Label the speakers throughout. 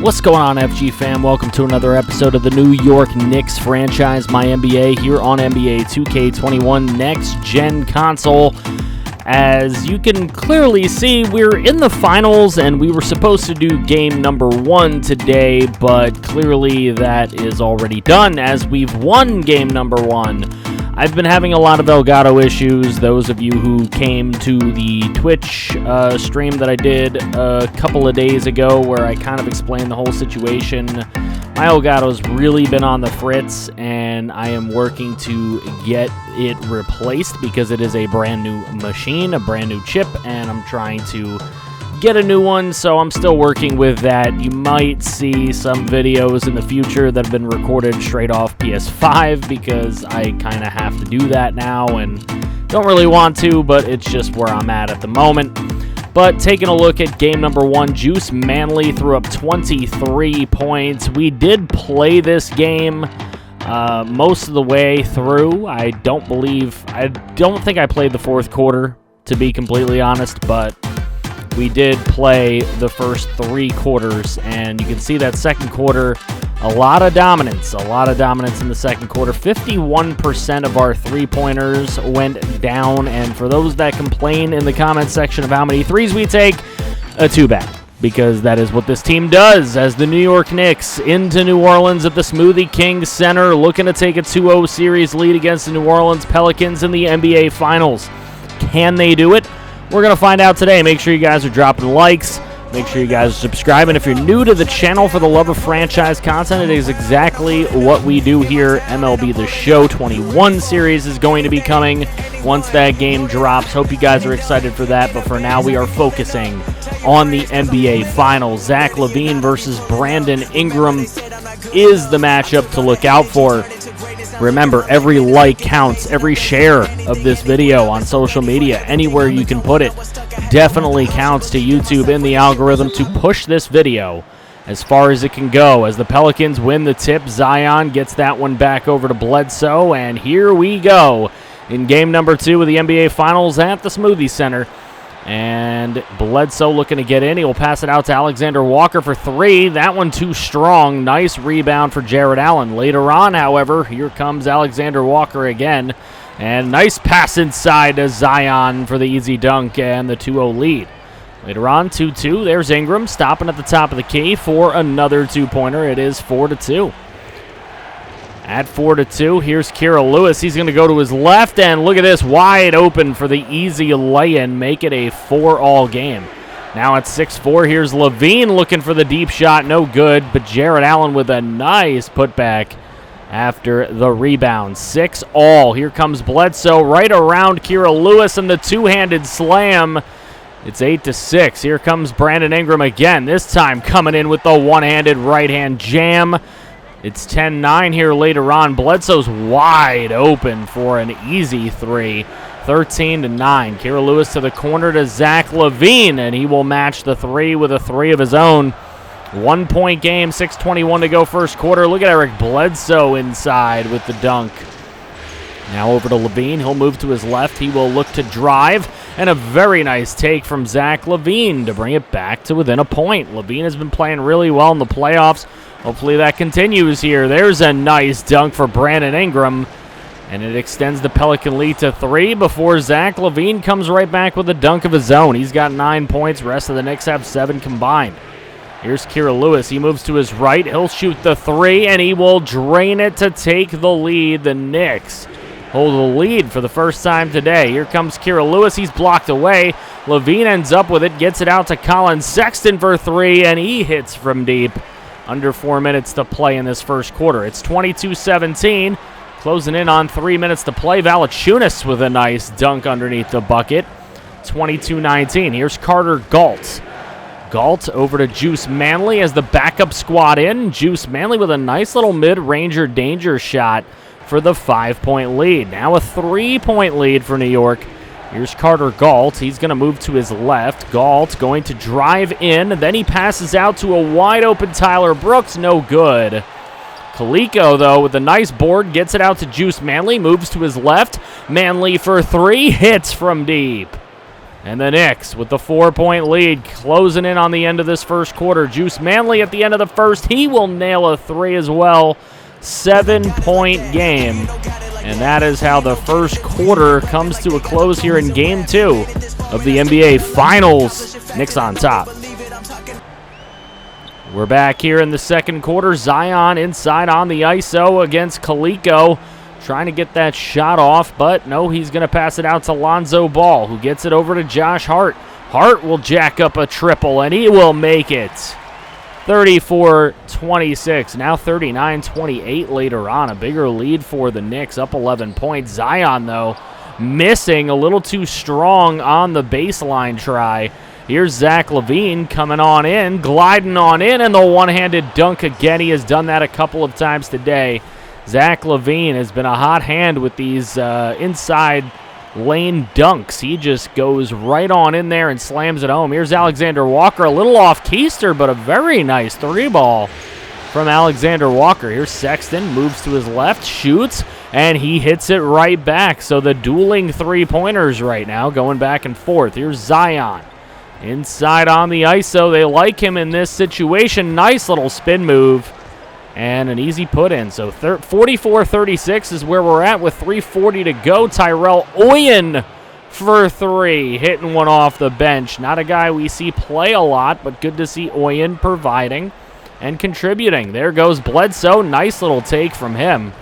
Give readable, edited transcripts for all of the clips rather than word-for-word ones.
Speaker 1: What's going on, FG fam? Welcome to another episode of the New York Knicks franchise, MyNBA, here on NBA 2K21 Next Gen Console. As you can clearly see, we're in the finals, and we were supposed to do game number 1 today, but clearly that is already done, as we've won game number 1. I've been having a lot of Elgato issues. Those of you who came to the Twitch stream that I did a couple of days ago where I kind of explained the whole situation, my Elgato's really been on the fritz, and I am working to get it replaced because it is a brand new machine, a brand new chip, and I'm trying to get a new one, so I'm still working with that. You might see some videos in the future that have been recorded straight off PS5 because I kind of have to do that now and don't really want to, but it's just where I'm at the moment. But taking a look at game number 1, Juice Manley threw up 23 points. We did play this game most of the way through. I don't think I played the fourth quarter, to be completely honest, but we did play the first 3 quarters, and you can see that second quarter, a lot of dominance in the second quarter. 51% of our three-pointers went down, and for those that complain in the comment section of how many threes we take, too bad, because that is what this team does, as the New York Knicks into New Orleans at the Smoothie King Center, looking to take a 2-0 series lead against the New Orleans Pelicans in the NBA Finals. Can they do it? We're going to find out today. Make sure you guys are dropping likes. Make sure you guys are subscribing. If you're new to the channel for the love of franchise content, it is exactly what we do here. MLB The Show 21 series is going to be coming once that game drops. Hope you guys are excited for that. But for now, we are focusing on the NBA Finals. Zach LaVine versus Brandon Ingram is the matchup to look out for. Remember, every like counts, every share of this video on social media, anywhere you can put it, definitely counts to YouTube in the algorithm to push this video as far as it can go. As the Pelicans win the tip, Zion gets that one back over to Bledsoe, and here we go in game number 2 of the NBA Finals at the Smoothie Center. And Bledsoe looking to get in. He will pass it out to Alexander Walker for 3. That one too strong. Nice rebound for Jarrett Allen. Later on, however, here comes Alexander Walker again. And nice pass inside to Zion for the easy dunk and the 2-0 lead. Later on, 2-2. There's Ingram stopping at the top of the key for another two-pointer. It is 4-2. At 4-2, here's Kira Lewis. He's going to go to his left, and look at this, wide open for the easy lay-in, make it a 4-all game. Now at 6-4, here's LaVine looking for the deep shot, no good, but Jarrett Allen with a nice putback after the rebound. 6-all. Here comes Bledsoe right around Kira Lewis, and the two-handed slam. It's 8-6. Here comes Brandon Ingram again, this time coming in with the one-handed right-hand jam. It's 10-9 here later on. Bledsoe's wide open for an easy 3. 13-9. Kira Lewis to the corner to Zach LaVine, and he will match the 3 with a 3 of his own. 1-point game, 6:21 to go first quarter. Look at Eric Bledsoe inside with the dunk. Now over to LaVine. He'll move to his left. He will look to drive, and a very nice take from Zach LaVine to bring it back to within a point. LaVine has been playing really well in the playoffs. Hopefully that continues here. There's a nice dunk for Brandon Ingram, and it extends the Pelican lead to 3 before Zach LaVine comes right back with a dunk of his own. He's got 9 points. Rest of the Knicks have 7 combined. Here's Kira Lewis. He moves to his right. He'll shoot the 3, and he will drain it to take the lead. The Knicks hold the lead for the first time today. Here comes Kira Lewis. He's blocked away. LaVine ends up with it, gets it out to Colin Sexton for 3, and he hits from deep. Under 4 minutes to play in this first quarter. It's 22-17. Closing in on 3 minutes to play. Valanciunas with a nice dunk underneath the bucket. 22-19. Here's Carter Galt. Galt over to Juice Manley as the backup squad in. Juice Manley with a nice little mid-ranger danger shot for the 5-point lead. Now a 3-point lead for New York. Here's Carter Galt. He's going to move to his left. Galt going to drive in. Then he passes out to a wide-open Tyler Brooks. No good. Kaliko, though, with a nice board, gets it out to Juice Manley. Moves to his left. Manley for 3. Hits from deep. And the Knicks with the 4-point lead, closing in on the end of this first quarter. Juice Manley at the end of the first, he will nail a three as well. 7-point game. And that is how the first quarter comes to a close here in Game 2 of the NBA Finals. Knicks on top. We're back here in the second quarter. Zion inside on the ISO against Colicco. Trying to get that shot off, but no, he's going to pass it out to Lonzo Ball, who gets it over to Josh Hart. Hart will jack up a triple, and he will make it. 34-26, now 39-28 later on. A bigger lead for the Knicks, up 11 points. Zion, though, missing a little too strong on the baseline try. Here's Zach LaVine coming on in, gliding on in, and the one-handed dunk again. He has done that a couple of times today. Zach LaVine has been a hot hand with these inside lane dunks. He just goes right on in there and slams it home. Here's Alexander Walker, a little off keister, but a very nice three ball from Alexander Walker. Here's Sexton, moves to his left, shoots, and he hits it right back. So the dueling three-pointers right now going back and forth. Here's Zion. Inside on the ISO. They like him in this situation. Nice little spin move. And an easy put in. So 44-36 is where we're at with 3:40 to go. Tyrell Oyen for three. Hitting one off the bench. Not a guy we see play a lot, but good to see Oyen providing and contributing. There goes Bledsoe. Nice little take from him.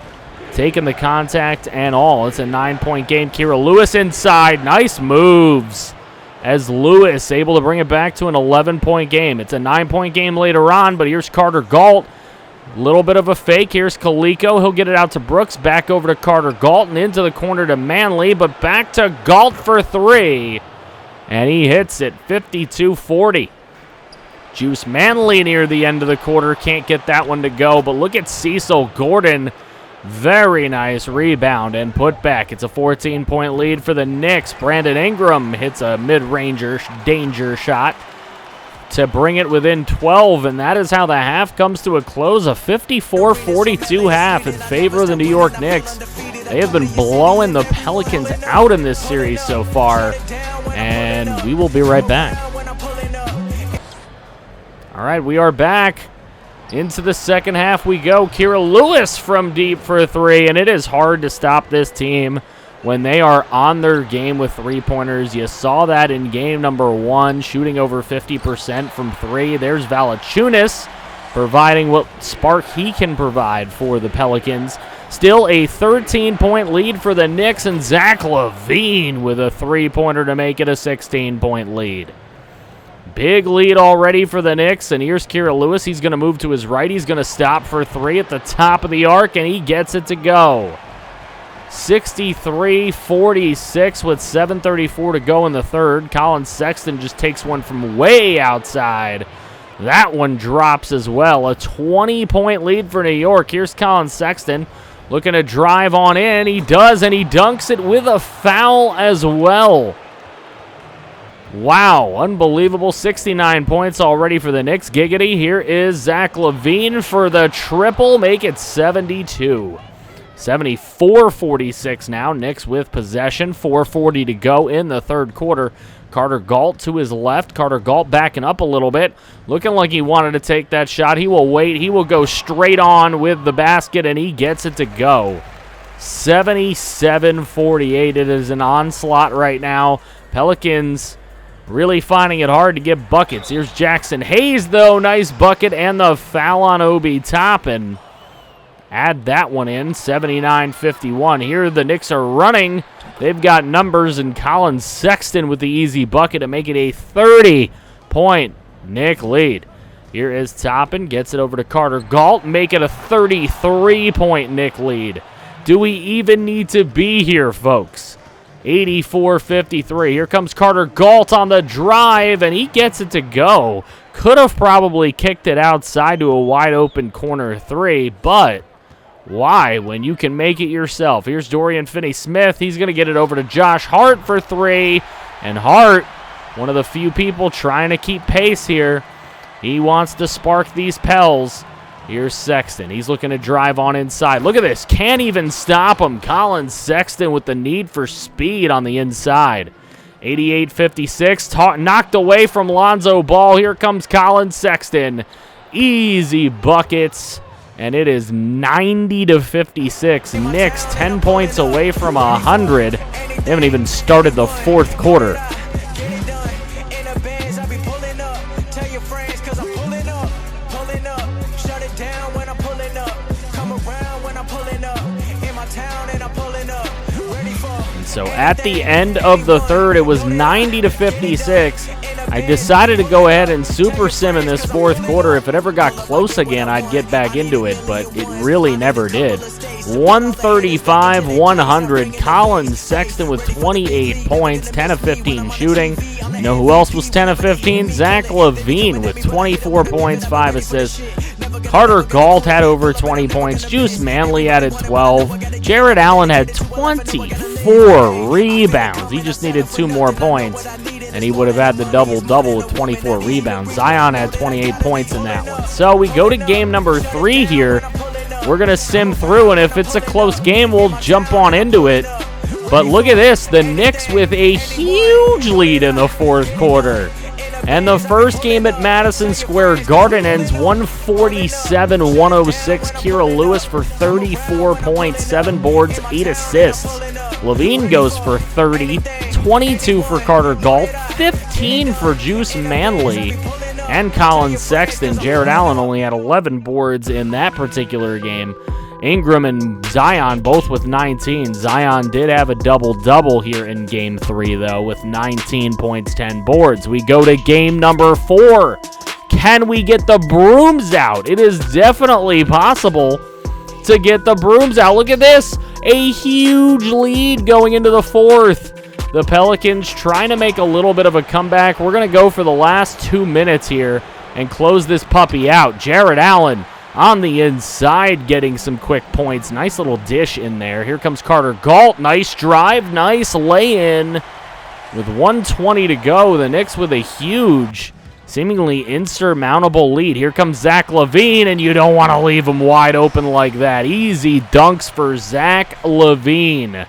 Speaker 1: Taking the contact and all. It's a 9-point game. Kira Lewis inside. Nice moves. As Lewis able to bring it back to an 11-point game. It's a 9-point game later on, but here's Carter Galt. Little bit of a fake. Here's Colicco. He'll get it out to Brooks. Back over to Carter Galt and into the corner to Manley, but back to Galt for three. And he hits it, 52-40. Juice Manley near the end of the quarter. Can't get that one to go, but look at Cecil Gordon. Very nice rebound and put back. It's a 14-point lead for the Knicks. Brandon Ingram hits a mid-ranger danger shot to bring it within 12, and that is how the half comes to a close. A 54-42 half in favor of the New York Knicks. They have been blowing the Pelicans out in this series so far, and we will be right back. All right, we are back. Into the second half we go. Kira Lewis from deep for three, and it is hard to stop this team when they are on their game with three-pointers. You saw that in game number 1, shooting over 50% from three. There's Valanciunas providing what spark he can provide for the Pelicans. Still a 13-point lead for the Knicks, and Zach LaVine with a three-pointer to make it a 16-point lead. Big lead already for the Knicks, and here's Kira Lewis. He's going to move to his right. He's going to stop for three at the top of the arc, and he gets it to go. 63-46 with 7:34 to go in the third. Colin Sexton just takes one from way outside. That one drops as well. A 20-point lead for New York. Here's Colin Sexton looking to drive on in. He does, and he dunks it with a foul as well. Wow, unbelievable. 69 points already for the Knicks. Giggity. Here is Zach LaVine for the triple. Make it 72. 74-46 now. Knicks with possession. 4:40 to go in the third quarter. Carter Galt to his left. Carter Galt backing up a little bit. Looking like he wanted to take that shot. He will wait. He will go straight on with the basket, and he gets it to go. 77-48. It is an onslaught right now. Pelicans really finding it hard to get buckets. Here's Jackson Hayes, though. Nice bucket and the foul on Obi Toppin. Add that one in, 79-51. Here the Knicks are running. They've got numbers, and Colin Sexton with the easy bucket to make it a 30-point Knick lead. Here is Toppin, gets it over to Carter Galt, make it a 33-point Knick lead. Do we even need to be here, folks? 84-53. Here comes Carter Galt on the drive, and he gets it to go. Could have probably kicked it outside to a wide-open corner three, but why when you can make it yourself? Here's Dorian Finney-Smith. He's going to get it over to Josh Hart for three, and Hart, one of the few people trying to keep pace here. He wants to spark these Pels. Here's Sexton. He's looking to drive on inside. Look at this. Can't even stop him. Colin Sexton with the need for speed on the inside. 88-56, knocked away from Lonzo Ball. Here comes Colin Sexton. Easy buckets, and it is 90-56. Knicks 10 points away from 100. They haven't even started the fourth quarter. So at the end of the third, it was 90-56. I decided to go ahead and super sim in this fourth quarter. If it ever got close again, I'd get back into it, but it really never did. 135-100. Colin Sexton with 28 points, 10 of 15 shooting. You know who else was 10 of 15? Zach LaVine with 24 points, 5 assists. Carter Galt had over 20 points. Juice Manley added 12. Jared Allen had 24 rebounds. He just needed 2 more points, and he would have had the double-double with 24 rebounds. Zion had 28 points in that one. So we go to game number 3 here. We're going to sim through, and if it's a close game, we'll jump on into it. But look at this. The Knicks with a huge lead in the fourth quarter. And the first game at Madison Square Garden ends 147-106. Kira Lewis for 34 points, 7 boards, 8 assists. LaVine goes for 30, 22 for Carter Galt, 15 for Juice Manley, and Colin Sexton. Jared Allen only had 11 boards in that particular game. Ingram and Zion both with 19. Zion did have a double-double here in Game 3, though, with 19 points, 10 boards. We go to game number 4. Can we get the brooms out? It is definitely possible to get the brooms out. Look at this. A huge lead going into the fourth. The Pelicans trying to make a little bit of a comeback. We're going to go for the last 2 minutes here and close this puppy out. Jared Allen on the inside, getting some quick points. Nice little dish in there. Here comes Carter Galt. Nice drive, nice lay-in. With 1:20 to go, the Knicks with a huge, seemingly insurmountable lead. Here comes Zach LaVine, and you don't want to leave him wide open like that. Easy dunks for Zach LaVine.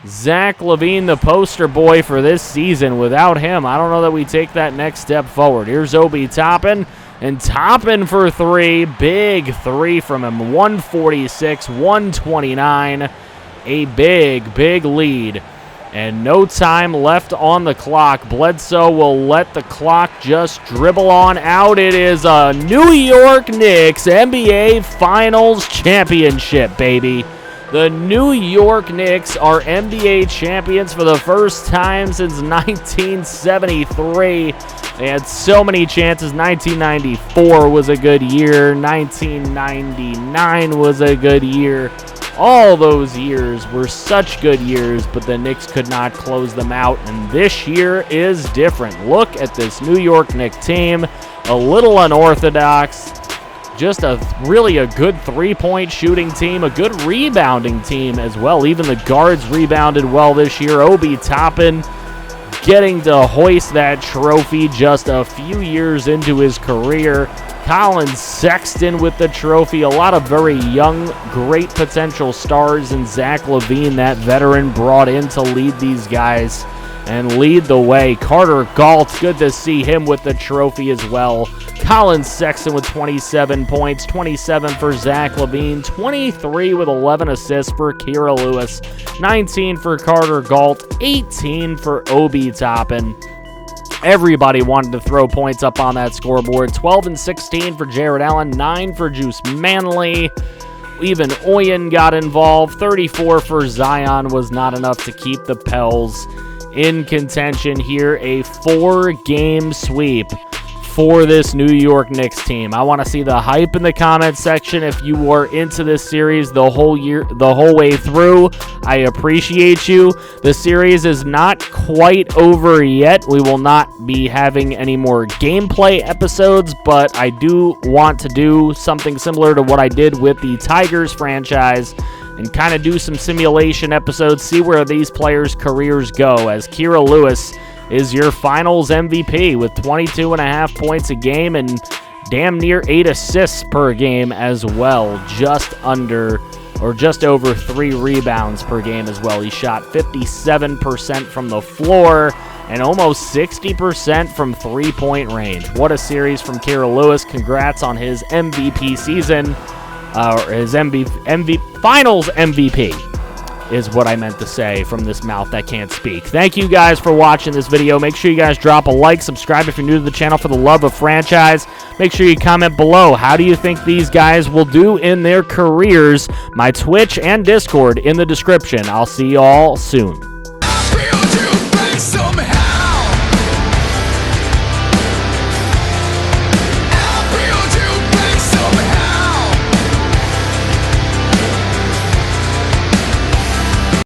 Speaker 1: Zach LaVine, the poster boy for this season. Without him, I don't know that we take that next step forward. Here's Obi Toppin. And Toppin for 3. Big 3 from him. 146-129. A big, big lead. And no time left on the clock. Bledsoe will let the clock just dribble on out. It is a New York Knicks NBA Finals Championship, baby. The New York Knicks are NBA champions for the first time since 1973. They had so many chances. 1994 was a good year. 1999 was a good year. All those years were such good years, but the Knicks could not close them out, and this year is different. Look at this New York Knicks team. A little unorthodox. Just really a good three-point shooting team, a good rebounding team as well. Even the guards rebounded well this year. Obi Toppin getting to hoist that trophy just a few years into his career. Colin Sexton with the trophy. A lot of very young, great potential stars, and Zach LaVine, that veteran, brought in to lead these guys and lead the way. Carter Galt, good to see him with the trophy as well. Colin Sexton with 27 points, 27 for Zach LaVine, 23 with 11 assists for Kira Lewis, 19 for Carter Galt, 18 for Obi Toppin. Everybody wanted to throw points up on that scoreboard. 12 and 16 for Jared Allen, 9 for Juice Manley. Even Oyen got involved. 34 for Zion was not enough to keep the Pels in contention here. A 4-game sweep for this New York Knicks team. I want to see the hype in the comment section. If you were into this series the whole way through, I appreciate you. The series is not quite over yet. We will not be having any more gameplay episodes, but I do want to do something similar to what I did with the Tigers franchise and kind of do some simulation episodes, see where these players' careers go, as Kira Lewis is your finals MVP with 22.5 points a game and damn near 8 assists per game as well. Just under or just over 3 rebounds per game as well. He shot 57% from the floor and almost 60% from three-point range. What a series from Kira Lewis. Congrats on his MVP season, or his finals MVP is what I meant to say from this mouth that can't speak. Thank you guys for watching this video. Make sure you guys drop a like, subscribe if you're new to the channel for the love of franchise. Make sure you comment below. How do you think these guys will do in their careers? My Twitch and Discord in the description. I'll see you all soon.